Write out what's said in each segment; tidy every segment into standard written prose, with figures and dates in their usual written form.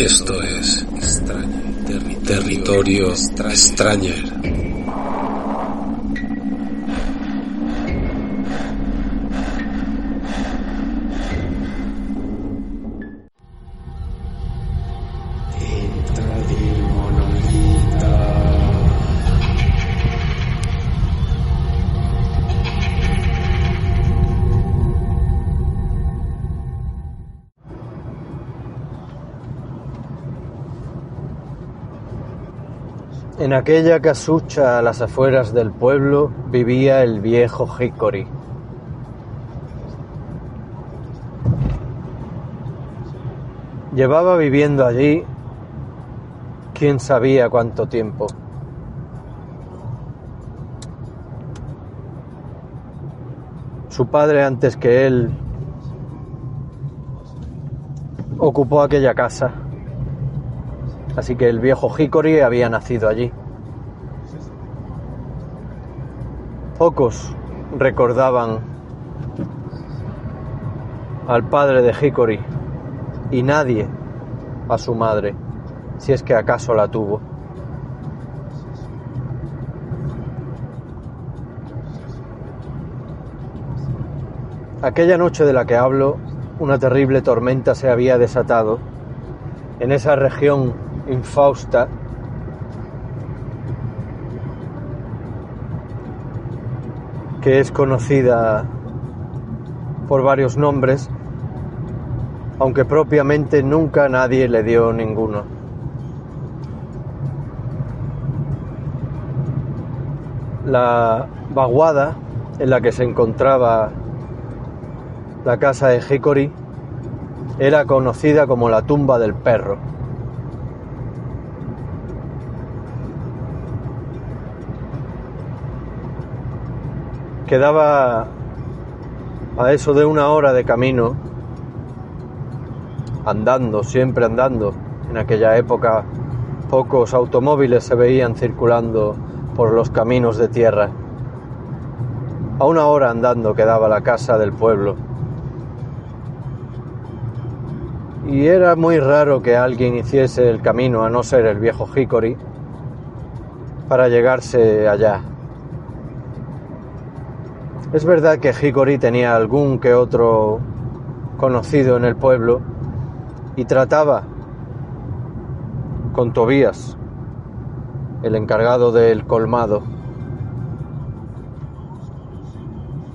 Esto es Territorio Stranger. En aquella casucha a las afueras del pueblo vivía el viejo Hickory. Llevaba viviendo allí quién sabía cuánto tiempo. Su padre, antes que él, ocupó aquella casa. Así que el viejo Hickory había nacido allí. Pocos recordaban al padre de Hickory y nadie a su madre, si es que acaso la tuvo. Aquella noche de la que hablo, una terrible tormenta se había desatado en esa región infausta que es conocida por varios nombres, aunque propiamente nunca nadie le dio ninguno. La vaguada en la que se encontraba la casa de Hickory era conocida como la tumba del perro. Quedaba a eso de 1 hora de camino, andando, siempre andando. En aquella época pocos automóviles se veían circulando por los caminos de tierra. A 1 hora andando quedaba la casa del pueblo. Y era muy raro que alguien hiciese el camino, a no ser el viejo Hickory, para llegarse allá. Es verdad que Hickory tenía algún que otro conocido en el pueblo y trataba con Tobías, el encargado del colmado,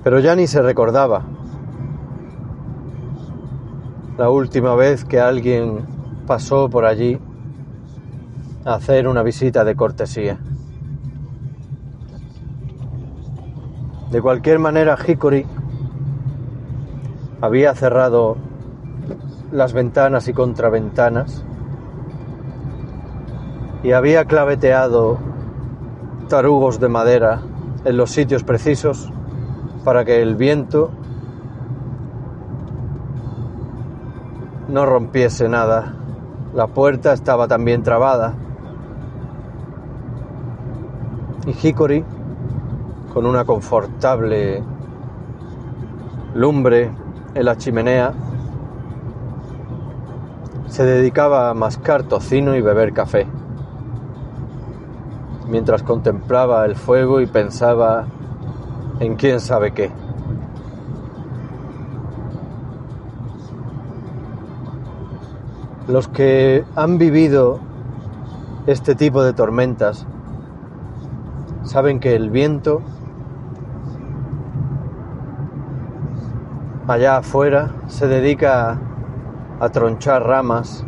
pero ya ni se recordaba la última vez que alguien pasó por allí a hacer una visita de cortesía. De cualquier manera, Hickory había cerrado las ventanas y contraventanas y había claveteado tarugos de madera en los sitios precisos para que el viento no rompiese nada. La puerta estaba también trabada y Hickory, con una confortable lumbre en la chimenea, se dedicaba a mascar tocino y beber café, mientras contemplaba el fuego y pensaba en quién sabe qué. Los que han vivido este tipo de tormentas saben que el viento allá afuera se dedica a tronchar ramas,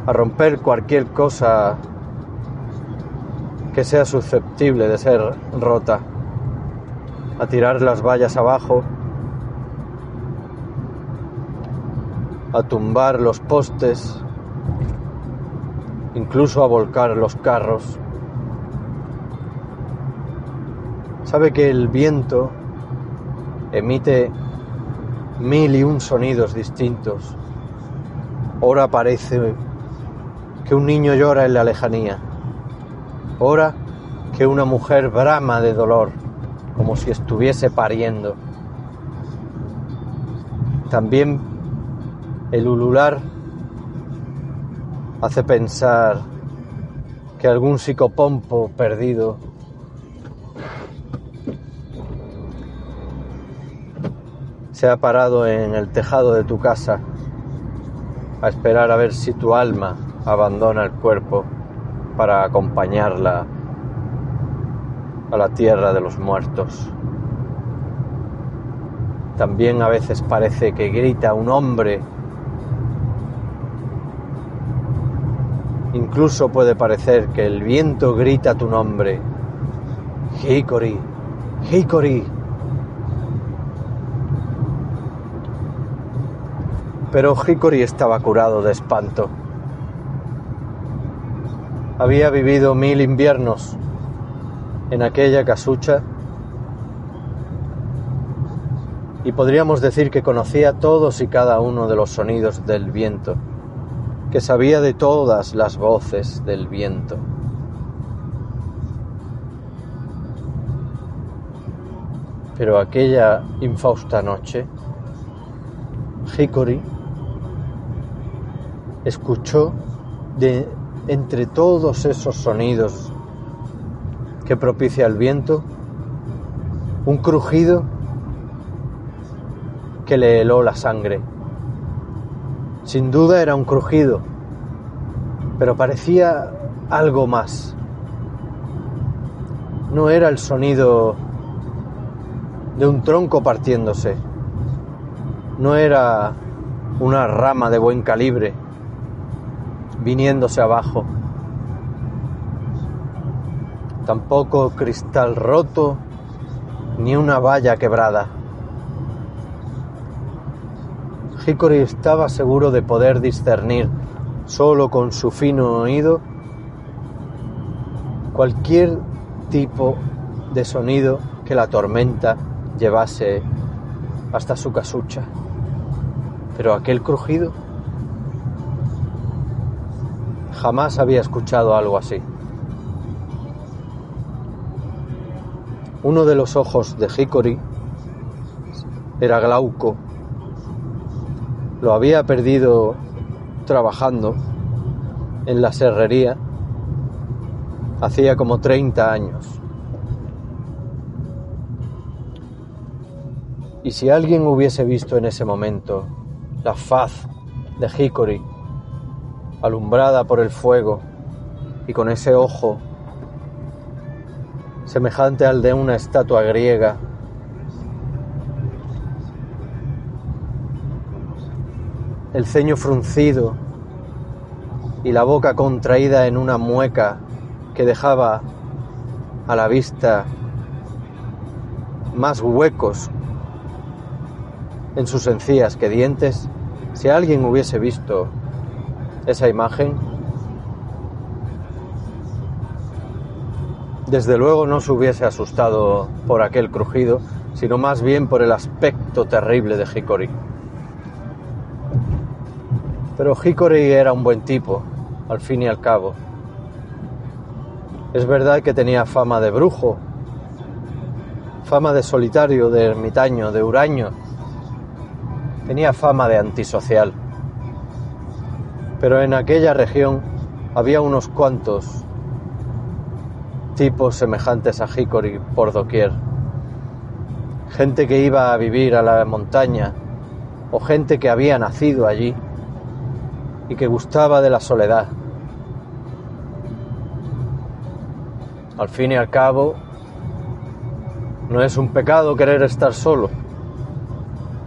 a romper cualquier cosa que sea susceptible de ser rota, a tirar las vallas abajo, a tumbar los postes, incluso a volcar los carros. Sabe que el viento emite 1001 sonidos distintos. Ora parece que un niño llora en la lejanía. Ora que una mujer brama de dolor, como si estuviese pariendo. También el ulular hace pensar que algún psicopompo perdido se ha parado en el tejado de tu casa a esperar a ver si tu alma abandona el cuerpo para acompañarla a la tierra de los muertos. También a veces parece que grita un hombre. Incluso puede parecer que el viento grita tu nombre. Hickory, Hickory. Pero Hickory estaba curado de espanto. Había vivido 1000 inviernos en aquella casucha y podríamos decir que conocía todos y cada uno de los sonidos del viento, que sabía de todas las voces del viento. Pero aquella infausta noche, Hickory escuchó de entre todos esos sonidos que propicia el viento un crujido que le heló la sangre. Sin duda era un crujido, pero parecía algo más. No era el sonido de un tronco partiéndose, no era una rama de buen calibre viniéndose abajo, tampoco cristal roto ni una valla quebrada. Hickory estaba seguro de poder discernir solo con su fino oído cualquier tipo de sonido que la tormenta llevase hasta su casucha. Pero aquel crujido, jamás había escuchado algo así. Uno de los ojos de Hickory era glauco. Lo había perdido trabajando en la serrería hacía como 30 años. Y si alguien hubiese visto en ese momento la faz de Hickory alumbrada por el fuego y con ese ojo semejante al de una estatua griega, el ceño fruncido y la boca contraída en una mueca que dejaba a la vista más huecos en sus encías que dientes, si alguien hubiese visto esa imagen, desde luego no se hubiese asustado por aquel crujido, sino más bien por el aspecto terrible de Hickory. Pero Hickory era un buen tipo, al fin y al cabo. Es verdad que tenía fama de brujo, fama de solitario, de ermitaño, de huraño. Tenía fama de antisocial. Pero en aquella región había unos cuantos tipos semejantes a Hickory por doquier. Gente que iba a vivir a la montaña, o gente que había nacido allí y que gustaba de la soledad. Al fin y al cabo, no es un pecado querer estar solo,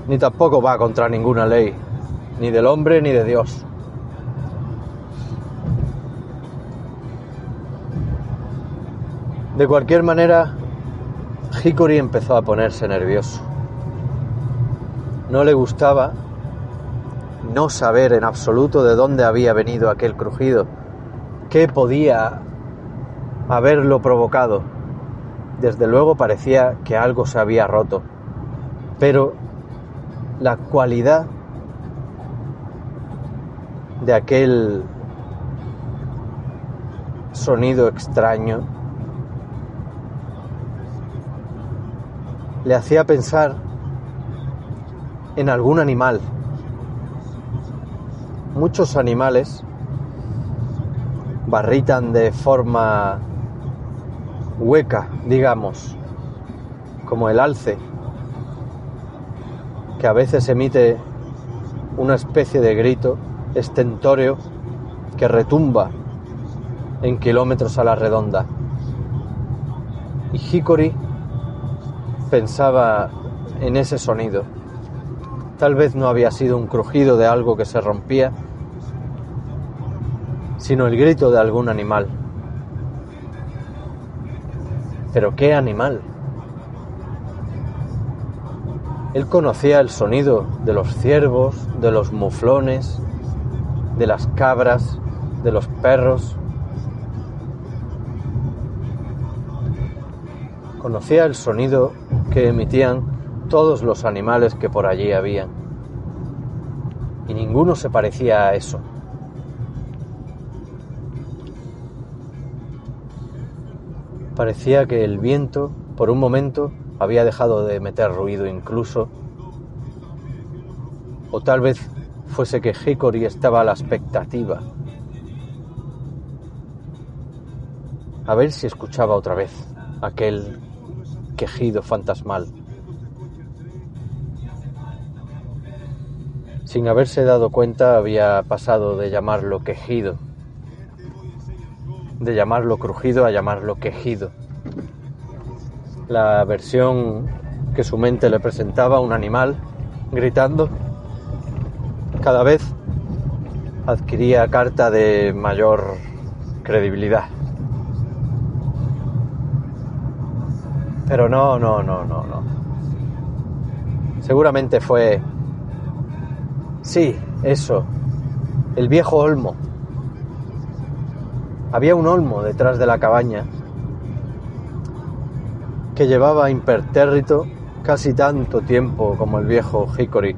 ni tampoco va contra ninguna ley, ni del hombre ni de Dios. De cualquier manera, Hickory empezó a ponerse nervioso. No le gustaba no saber en absoluto de dónde había venido aquel crujido, qué podía haberlo provocado. Desde luego parecía que algo se había roto, pero la cualidad de aquel sonido extraño le hacía pensar en algún animal. Muchos animales barritan de forma hueca, digamos, como el alce, que a veces emite una especie de grito estentóreo que retumba en kilómetros a la redonda. Y Hickory pensaba en ese sonido. Tal vez no había sido un crujido de algo que se rompía, sino el grito de algún animal. ¿Pero qué animal? Él conocía el sonido de los ciervos, de los muflones, de las cabras, de los perros. Conocía el sonido que emitían todos los animales que por allí habían. Y ninguno se parecía a eso. Parecía que el viento, por un momento, había dejado de meter ruido incluso. O tal vez fuese que Hickory estaba a la expectativa. A ver si escuchaba otra vez aquel quejido fantasmal. Sin haberse dado cuenta, había pasado de llamarlo quejido, de llamarlo crujido a llamarlo quejido. La versión que su mente le presentaba, un animal gritando, cada vez adquiría carta de mayor credibilidad. Pero no. Seguramente fue... Sí, eso. El viejo olmo. Había un olmo detrás de la cabaña que llevaba impertérrito casi tanto tiempo como el viejo Hickory.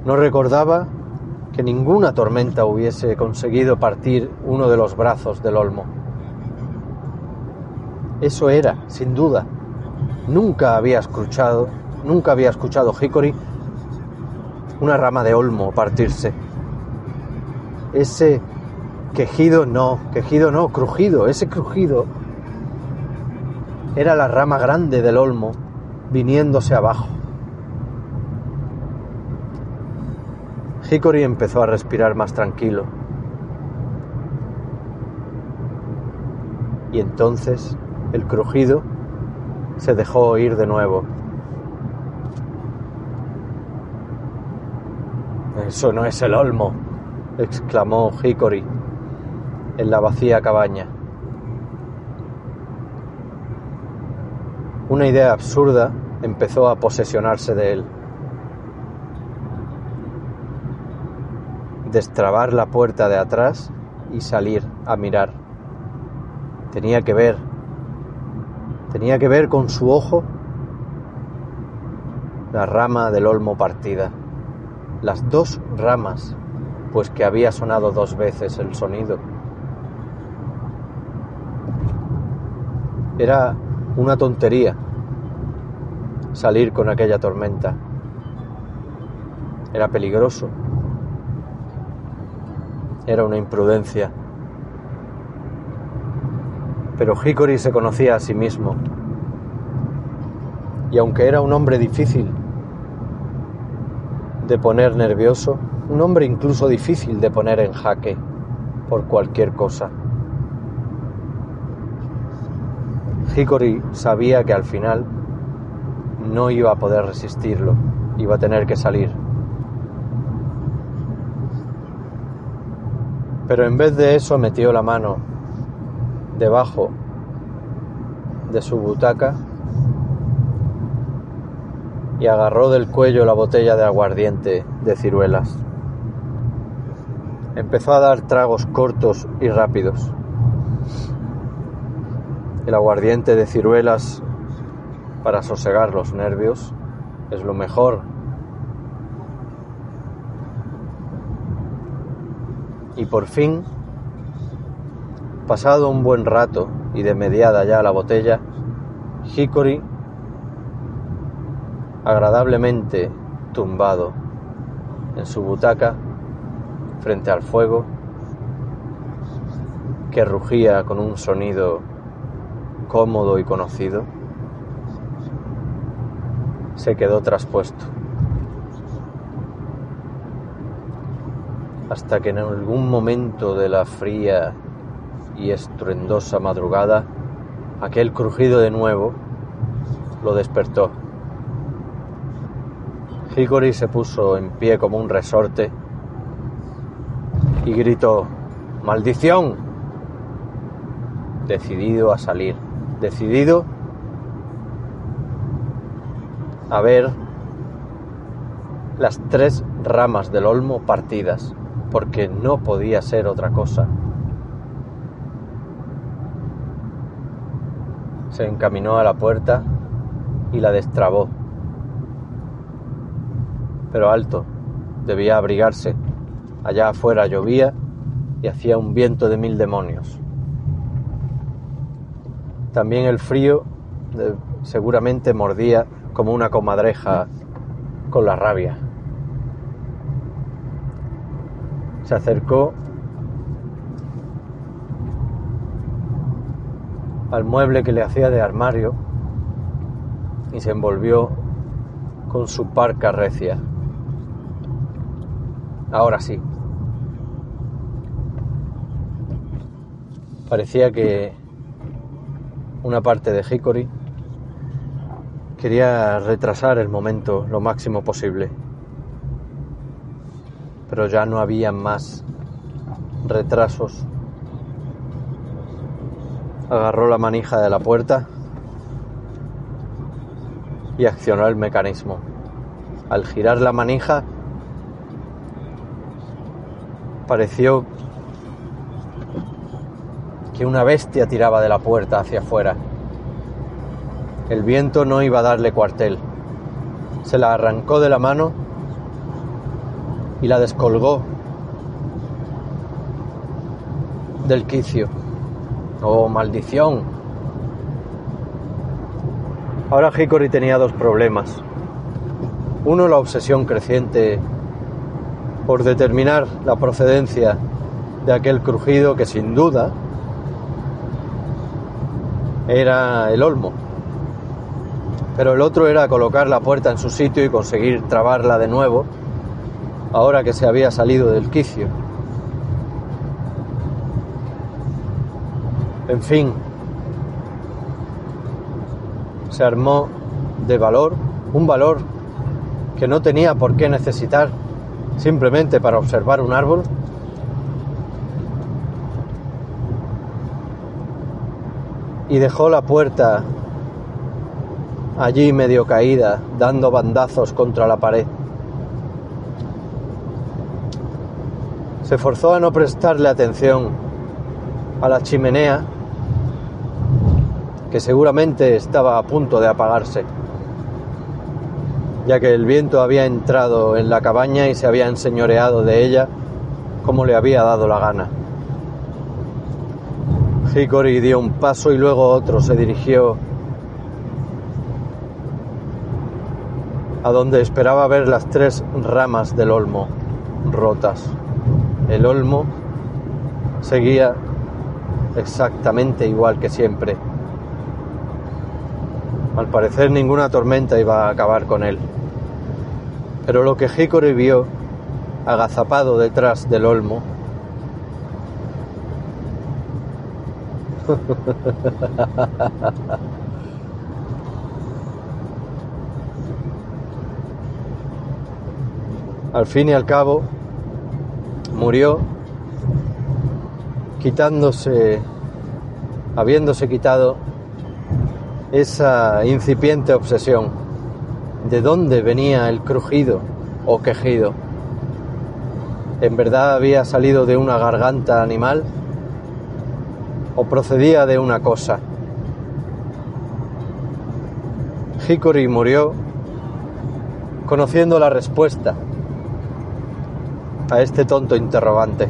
No recordaba que ninguna tormenta hubiese conseguido partir uno de los brazos del olmo. Eso era, sin duda. Nunca había escuchado Hickory una rama de olmo partirse. Ese quejido no, crujido. Ese crujido era la rama grande del olmo viniéndose abajo. Hickory empezó a respirar más tranquilo. Y entonces el crujido se dejó oír de nuevo. «Eso no es el olmo», exclamó Hickory en la vacía cabaña. Una idea absurda empezó a posesionarse de él. Destrabar la puerta de atrás y salir a mirar. Tenía que ver con su ojo la rama del olmo partida. Las dos ramas, pues que había sonado 2 veces el sonido. Era una tontería salir con aquella tormenta. Era peligroso. Era una imprudencia. Pero Hickory se conocía a sí mismo. Y aunque era un hombre difícil de poner nervioso, un hombre incluso difícil de poner en jaque por cualquier cosa, Hickory sabía que al final no iba a poder resistirlo, iba a tener que salir. Pero en vez de eso metió la mano debajo de su butaca y agarró del cuello la botella de aguardiente de ciruelas. Empezó a dar tragos cortos y rápidos. El aguardiente de ciruelas, para sosegar los nervios, es lo mejor. Y por fin, pasado un buen rato y de mediada ya la botella, Hickory, agradablemente tumbado en su butaca frente al fuego, que rugía con un sonido cómodo y conocido, se quedó traspuesto. Hasta que en algún momento de la fría y estruendosa madrugada, aquel crujido de nuevo lo despertó. Hickory se puso en pie como un resorte y gritó: ¡maldición!, decidido a salir, decidido a ver las 3 ramas del olmo partidas, porque no podía ser otra cosa. Se encaminó a la puerta y la destrabó. Pero alto, debía abrigarse. Allá afuera llovía y hacía un viento de 1000 demonios. También el frío seguramente mordía como una comadreja con la rabia. Se acercó al mueble que le hacía de armario y se envolvió con su parca recia. Ahora sí. Parecía que una parte de Hickory quería retrasar el momento lo máximo posible. Pero ya no había más retrasos. Agarró la manija de la puerta y accionó el mecanismo. Al girar la manija, pareció que una bestia tiraba de la puerta hacia afuera. El viento no iba a darle cuartel. Se la arrancó de la mano y la descolgó del quicio. ¡Oh, maldición! Ahora Hickory tenía 2 problemas. Uno, la obsesión creciente por determinar la procedencia de aquel crujido que sin duda era el olmo. Pero el otro era colocar la puerta en su sitio y conseguir trabarla de nuevo, ahora que se había salido del quicio. En fin, se armó de valor, un valor que no tenía por qué necesitar simplemente para observar un árbol, y dejó la puerta allí medio caída, dando bandazos contra la pared. Se forzó a no prestarle atención a la chimenea, que seguramente estaba a punto de apagarse, ya que el viento había entrado en la cabaña y se había enseñoreado de ella como le había dado la gana. Hickory dio un paso y luego otro. Se dirigió a donde esperaba ver las 3 ramas del olmo rotas. El olmo seguía exactamente igual que siempre. Al parecer ninguna tormenta iba a acabar con él. Pero lo que Hickory vio, agazapado detrás del olmo, al fin y al cabo, murió habiéndose quitado esa incipiente obsesión. ¿De dónde venía el crujido o quejido? ¿En verdad había salido de una garganta animal o procedía de una cosa? Hickory murió conociendo la respuesta a este tonto interrogante.